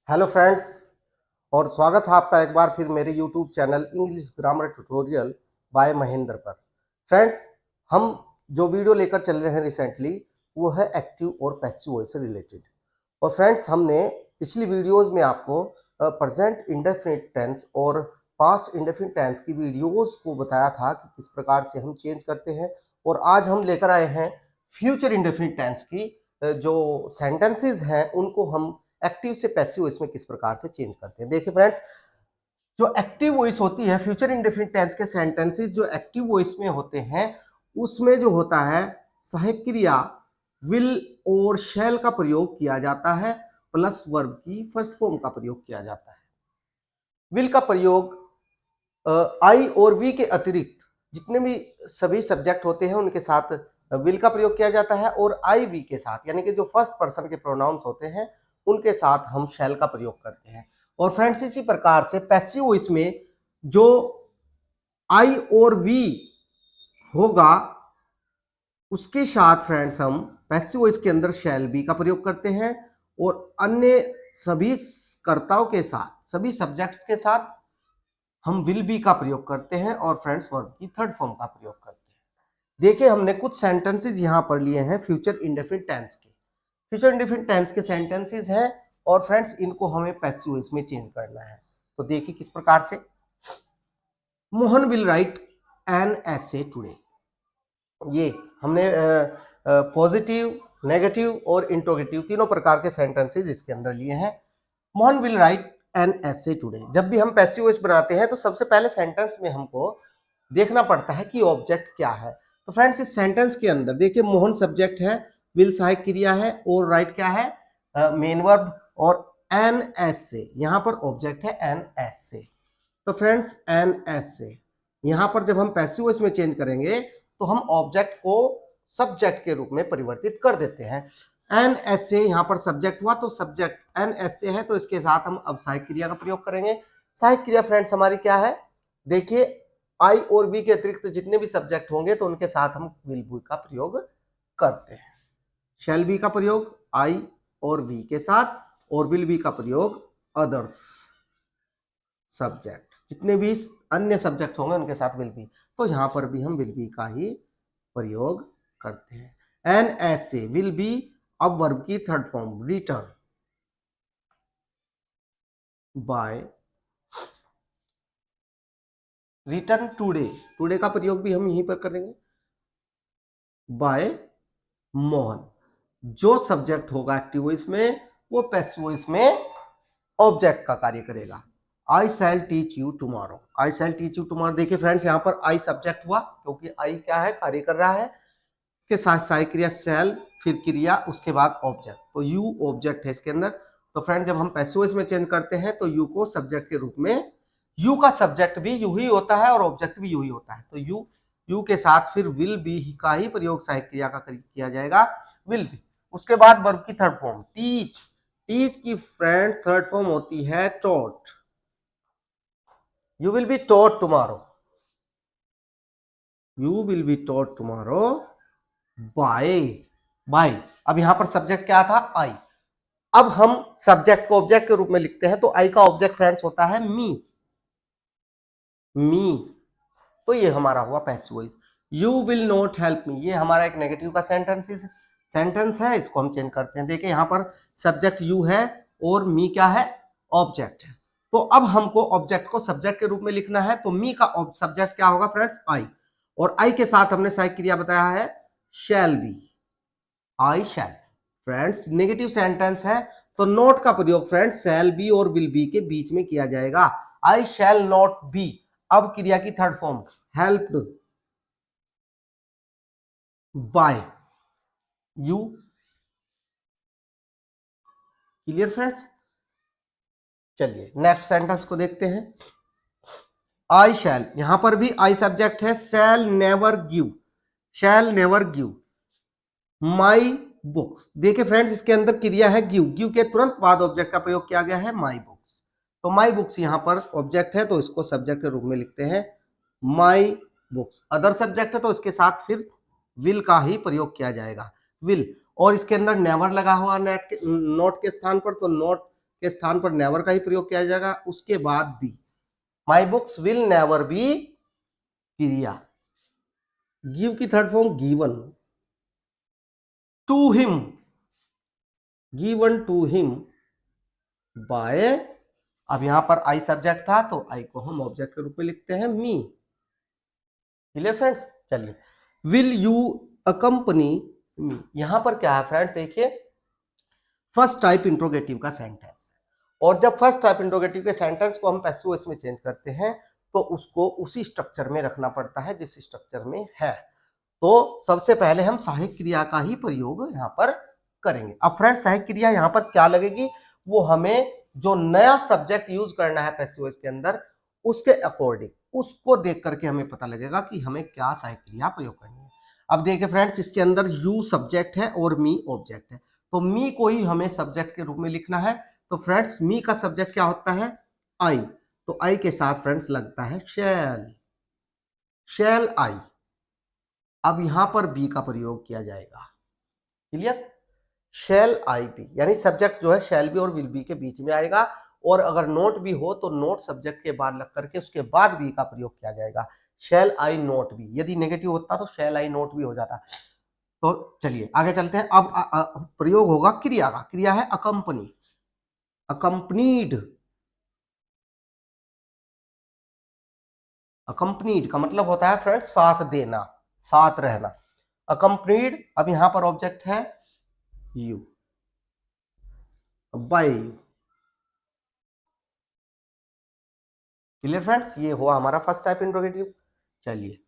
Hello friends और स्वागत है आपका एक बार फिर मेरे YouTube channel English grammar tutorial bye Mahendra पर। फ्रेंड्स, हम जो वीडियो लेकर चल रहे हैं रिसेंटली वो है एक्टिव और पैसिव वॉइस से रिलेटेड। और फ्रेंड्स, हमने पिछली वीडियोस में आपको प्रेजेंट इंडेफिनिट टेंस और पास्ट इंडेफिनिट टेंस की वीडियोस को बताया था कि किस प्रकार से हम चेंज करते हैं। और आज हम लेकर आए हैं फ्यूचर इंडेफिनिट टेंस की जो सेंटेंसेस हैं उनको हम एक्टिव से पैसिव वॉइस में किस प्रकार से चेंज करते हैं। देखिए फ्रेंड्स, जो एक्टिव वॉइस होती है फ्यूचर इंडेफिनिट टेंस के सेंटेंसेस जो एक्टिव वॉइस में होते हैं उसमें जो होता है सहायक क्रिया विल और शैल का प्रयोग किया जाता है प्लस वर्ब की फर्स्ट फॉर्म का प्रयोग किया जाता है। विल का प्रयोग आई और वी के अतिरिक्त जितने भी सभी सब्जेक्ट होते हैं उनके साथ विल का प्रयोग किया जाता है और आई वी के साथ यानी कि जो फर्स्ट पर्सन के प्रोनाउंस होते हैं उनके साथ हम शैल का प्रयोग करते हैं। और फ्रेंड्स, इसी प्रकार से पैसिव वॉइस में जो आई और वी होगा उसके साथ फ्रेंड्स हम पैसिव वॉइस के अंदर शैल बी का प्रयोग करते हैं और अन्य सभी कर्ताओं के साथ सभी सब्जेक्ट्स के साथ हम विल बी का प्रयोग करते हैं और फ्रेंड्स वर्ब की थर्ड फॉर्म का प्रयोग करते हैं। देखिए, हमने कुछ सेंटेंसेस यहां पर लिए हैं फ्यूचर इंडेफिनिट टेंस के। फ्यूचर इंडेफिनिट टेंस के सेंटेंसेस हैं और फ्रेंड्स इनको हमें पैसिव वॉइस में चेंज करना है। तो देखिए किस प्रकार से। Mohan will write an essay today. ये हमने पॉजिटिव, नेगेटिव और इंट्रोगेटिव तीनों प्रकार के सेंटेंसेस इसके अंदर लिए हैं। Mohan will write an essay today. जब भी हम पैसिव वॉइस बनाते हैं तो सबसे पहले सेंटेंस में हमको देखना पड़ता है कि ऑब्जेक्ट क्या है। तो फ्रेंड्स, इस सेंटेंस के अंदर देखिए मोहन सब्जेक्ट है, विल सहायक क्रिया है और राइट क्या है मेन वर्ब और एन एसे यहां पर ऑब्जेक्ट है एन एसे। तो फ्रेंड्स, एन एसे यहां पर जब हम पैसिव वॉइस में चेंज करेंगे तो हम ऑब्जेक्ट को सब्जेक्ट के रूप में परिवर्तित कर देते हैं। एन एस से यहां पर सब्जेक्ट हुआ तो सब्जेक्ट एन एस से है तो इसके साथ हम अब सहायक क्रिया का प्रयोग करेंगे। सहायक क्रिया फ्रेंड्स हमारी क्या है? देखिए, आई और वी के अतिरिक्त जितने भी सब्जेक्ट होंगे तो उनके साथ हम विल बी का प्रयोग करते हैं। शैल बी का प्रयोग आई और वी के साथ और विल बी का प्रयोग अदर्स सब्जेक्ट जितने भी अन्य सब्जेक्ट होंगे उनके साथ विल बी। तो यहां पर भी हम विल बी का ही प्रयोग करते हैं। एन एस से विल बी अब वर्ब की third form return by, return today, today का प्रयोग भी हम यहीं पर करेंगे बाय मोहन। जो सब्जेक्ट होगा एक्टिव वॉइस में वो पैसिव वॉइस में ऑब्जेक्ट का कार्य करेगा। I shall teach you tomorrow, I shall teach you tomorrow. देखिए फ्रेंड्स, यहां पर आई सब्जेक्ट हुआ क्योंकि आई क्या है, कार्य कर रहा है। इसके साथ सहायक क्रिया शैल, फिर क्रिया, उसके बाद ऑब्जेक्ट। तो यू ऑब्जेक्ट है इसके अंदर। तो फ्रेंड, जब हम पैसिव वॉइस में चेंज करते हैं तो यू को सब्जेक्ट के रूप में, यू का सब्जेक्ट भी यू ही होता है और ऑब्जेक्ट भी यू ही होता है। तो यू के साथ फिर विल बी का ही प्रयोग सहायक क्रिया का किया जाएगा, विल बी। उसके बाद वर्ब की थर्ड फॉर्म टीच। टीच की फ्रेंड थर्ड फॉर्म होती है taught. You will be taught tomorrow, you will be taught tomorrow by, by. अब यहां पर सब्जेक्ट क्या था? आई। अब हम सब्जेक्ट को ऑब्जेक्ट के रूप में लिखते हैं तो आई का ऑब्जेक्ट फ्रेंड्स होता है मी, मी। तो ये हमारा हुआ passive voice. You will not help me, ये हमारा एक नेगेटिव का सेंटेंस है, इसको हम चेंज करते हैं। देखिए यहां पर सब्जेक्ट यू है और मी क्या है? ऑब्जेक्ट है। तो अब हमको ऑब्जेक्ट को सब्जेक्ट के रूप में लिखना है तो मी का सब्जेक्ट क्या होगा फ्रेंड्स? आई। और आई के साथ हमने सहायक क्रिया बताया है shall be, I shall. Friends, negative sentence है तो नॉट का प्रयोग फ्रेंड्स शैल बी और विल बी के बीच में किया जाएगा। I shall not be. अब क्रिया की third form helped by you. Clear friends? चलिए नेक्स्ट सेंटेंस को देखते हैं। आई शैल, यहां पर भी आई सब्जेक्ट है, शैल never give, shell never give my books. देखिए फ्रेंड्स, इसके अंदर क्रिया है गिव, गिव के तुरंत बाद ऑब्जेक्ट का प्रयोग किया गया है माई बुक्स। तो माई बुक्स यहां पर ऑब्जेक्ट है तो इसको सब्जेक्ट के रूप में लिखते हैं माई बुक्स। अदर सब्जेक्ट है तो इसके साथ फिर विल का ही प्रयोग किया जाएगा, विल। और इसके अंदर नेवर लगा हुआ नॉट के स्थान पर, तो नॉट के स्थान पर नेवर का ही प्रयोग किया जाएगा, उसके बाद be, my books will never be क्रिया। गिव की third form given, to him, given to him by, अब यहां पर आई सब्जेक्ट था तो आई को हम ऑब्जेक्ट के रूप में लिखते हैं मी। Clear friends? चलिए, विल यू अकंपनी मी, यहां पर क्या है फ्रेंड, देखिए फर्स्ट टाइप इंट्रोगेटिव का सेंटेंस, और जब फर्स्ट टाइप इंट्रोगेटिव के सेंटेंस को हम पैसिव वॉइस में चेंज करते हैं तो उसको उसी स्ट्रक्चर में रखना पड़ता है जिस स्ट्रक्चर में है। तो सबसे पहले हम सहायक क्रिया का ही प्रयोग यहां पर करेंगे। अब फ्रेंड सहायक क्रिया यहां पर क्या लगेगी, वो हमें जो नया सब्जेक्ट यूज करना है पैसिव वॉइस के अंदर उसके अकॉर्डिंग, उसको देख करके हमें पता लगेगा कि हमें क्या सहायक क्रिया प्रयोग करनी है। अब देखिए फ्रेंड्स, इसके अंदर यू सब्जेक्ट है और मी ऑब्जेक्ट है, तो मी को ही हमें सब्जेक्ट के रूप में लिखना है। तो फ्रेंड्स मी का सब्जेक्ट क्या होता है, आई, तो आई के साथ फ्रेंड्स लगता है शैल, शैल आई। अब यहां पर बी का प्रयोग किया जाएगा। क्लियर? शैल आई बी, यानी सब्जेक्ट जो है शैल बी और विल बी के बीच में आएगा, और अगर नोट भी हो तो नोट सब्जेक्ट के बाद लग करके उसके बाद बी का प्रयोग किया जाएगा। शैल आई नोट बी, यदि नेगेटिव होता तो शैल आई नोट बी हो जाता। तो चलिए आगे चलते हैं। अब प्रयोग होगा क्रिया का, क्रिया है अकंपनी, अकंपनीड, अकंपनीड का मतलब होता है फ्रेंड साथ देना, साथ रहना। अकंपनीड, अब यहां पर ऑब्जेक्ट है you, by you. Clear friends? ये हुआ हमारा फर्स्ट टाइप इंट्रोगेटिव। चलिए,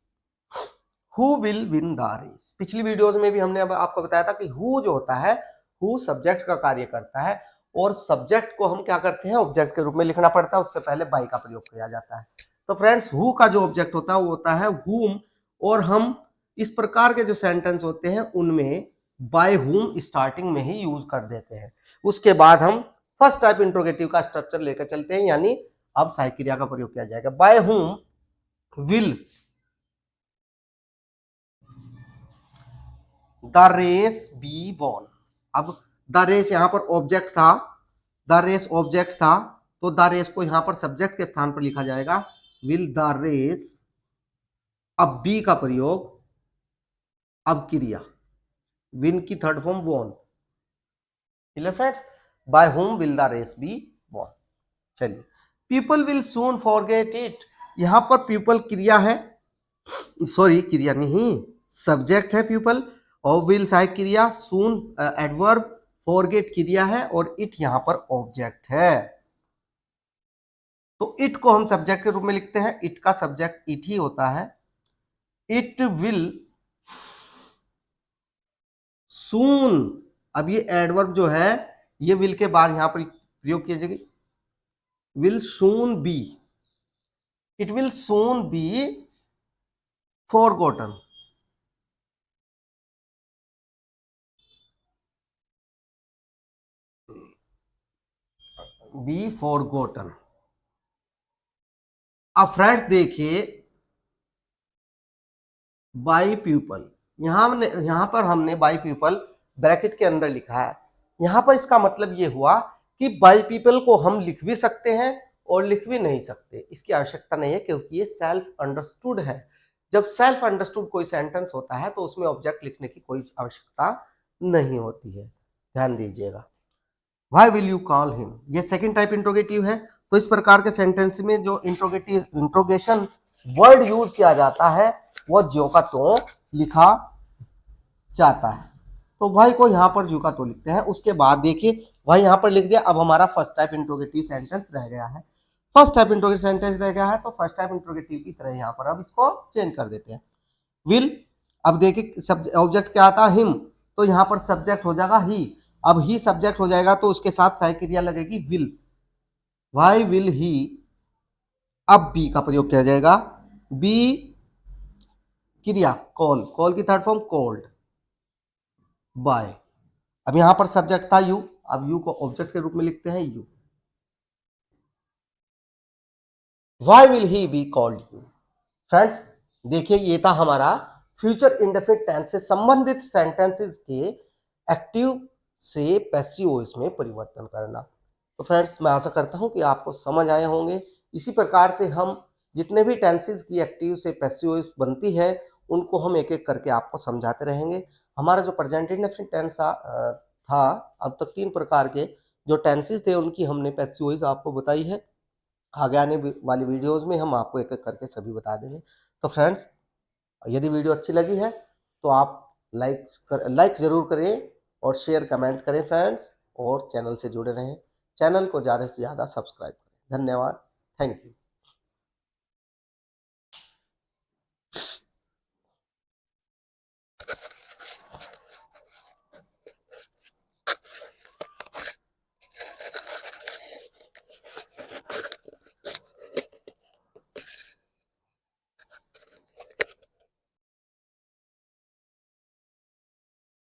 who will win the race, पिछली वीडियोस में भी हमने अब आपको बताया था कि हु जो होता है, हु सब्जेक्ट का कार्य करता है, और सब्जेक्ट को हम क्या करते हैं ऑब्जेक्ट के रूप में लिखना पड़ता है, उससे पहले बाय का प्रयोग किया जाता है। तो फ्रेंड्स हु का जो ऑब्जेक्ट होता है वो होता है हुम, और हम इस प्रकार के जो सेंटेंस होते हैं उनमें बाय हुम स्टार्टिंग में ही यूज कर देते हैं। उसके बाद हम फर्स्ट टाइप इंट्रोगेटिव का स्ट्रक्चर लेकर चलते हैं, यानी अब सहायक क्रिया का प्रयोग किया जाएगा। By whom will the race be won. अब द रेस यहां पर ऑब्जेक्ट था, द रेस ऑब्जेक्ट था, तो द रेस को यहां पर सब्जेक्ट के स्थान पर लिखा जाएगा, विल द रेस। अब बी का प्रयोग, अब क्रिया, विन की third form won. Clear friends? By whom will the race be won. चलिए, people will soon forget it, यहां पर पीपल क्रिया है, सॉरी क्रिया नहीं, सब्जेक्ट है पीपल, और विल सहायक क्रिया, सून एडवर्ब, फॉरगेट क्रिया है, और इट यहां पर ऑब्जेक्ट है। तो इट को हम सब्जेक्ट के रूप में लिखते हैं, इट का सब्जेक्ट इट ही होता है। इट विल सून, अब ये एडवर्ब जो है ये विल के बाद यहां पर प्रयोग किया जाएगा, will soon be, it will soon be forgotten. B forgotten. अब फ्रेंड्स देखिए, बाई पीपल, यहां पर हमने बाई पीपल ब्रैकेट के अंदर लिखा है, यहां पर इसका मतलब ये हुआ कि बाई पीपल को हम लिख भी सकते हैं और लिख भी नहीं सकते, इसकी आवश्यकता नहीं है, क्योंकि ये सेल्फ अंडरस्टूड है। जब सेल्फ अंडरस्टूड कोई सेंटेंस होता है तो उसमें ऑब्जेक्ट लिखने की कोई आवश्यकता नहीं होती है, ध्यान दीजिएगा। Why will you call him, ये सेकंड टाइप इंट्रोगेटिव है। तो इस प्रकार के सेंटेंस में जो इंट्रोगेशन वर्ड यूज किया जाता है वो ज्यों का त्यों लिखा जाता है। तो वाई को यहां पर ज्यों का त्यों लिखते हैं। उसके बाद देखिए वाई यहां पर लिख दिया, अब हमारा फर्स्ट टाइप इंट्रोगेटिव सेंटेंस रह गया है। फर्स्ट टाइप इंट्रोगेटिव सेंटेंस रह गया है, तो फर्स्ट टाइप इंट्रोगेटिव की तरह यहां पर अब इसको चेंज कर देते हैं। विल, अब देखिए ऑब्जेक्ट क्या आता है, हिम, तो यहां पर सब्जेक्ट हो जाएगा ही। अब ही सब्जेक्ट हो जाएगा तो उसके साथ सहायक क्रिया लगेगी विल, वाई विल ही। अब बी का प्रयोग किया जाएगा, बी क्रिया कॉल, कॉल की थर्ड फॉर्म कॉल्ड बाय। अब यहां पर सब्जेक्ट था यू, अब यू को ऑब्जेक्ट के रूप में लिखते हैं you, why will he be called you. Friends देखिए, ये था हमारा फ्यूचर इंडेफिनिट टेंस से संबंधित सेंटेंसेस के एक्टिव से पैसिव वॉइस में परिवर्तन करना। तो फ्रेंड्स मैं आशा करता हूँ कि आपको समझ आए होंगे। इसी प्रकार से हम जितने भी टेंसेस की एक्टिव से पैसिव वॉइस बनती है उनको हम एक-एक करके आपको समझाते रहेंगे। हमारा जो प्रेजेंट इंडेफिनिट टेंस था अब तक 3 प्रकार के जो टेंसेस थे उनकी हमने पैसिव वॉइस आपको बताई है। आगे आने वाली वीडियोज़ में हम आपको एक-एक करके सभी बता देंगे। तो फ्रेंड्स यदि वीडियो अच्छी लगी है तो आप लाइक ज़रूर करें और शेयर कमेंट करें फ्रेंड्स, और चैनल से जुड़े रहें। चैनल को ज़्यादा से ज़्यादा सब्सक्राइब करें। धन्यवाद। Thank you.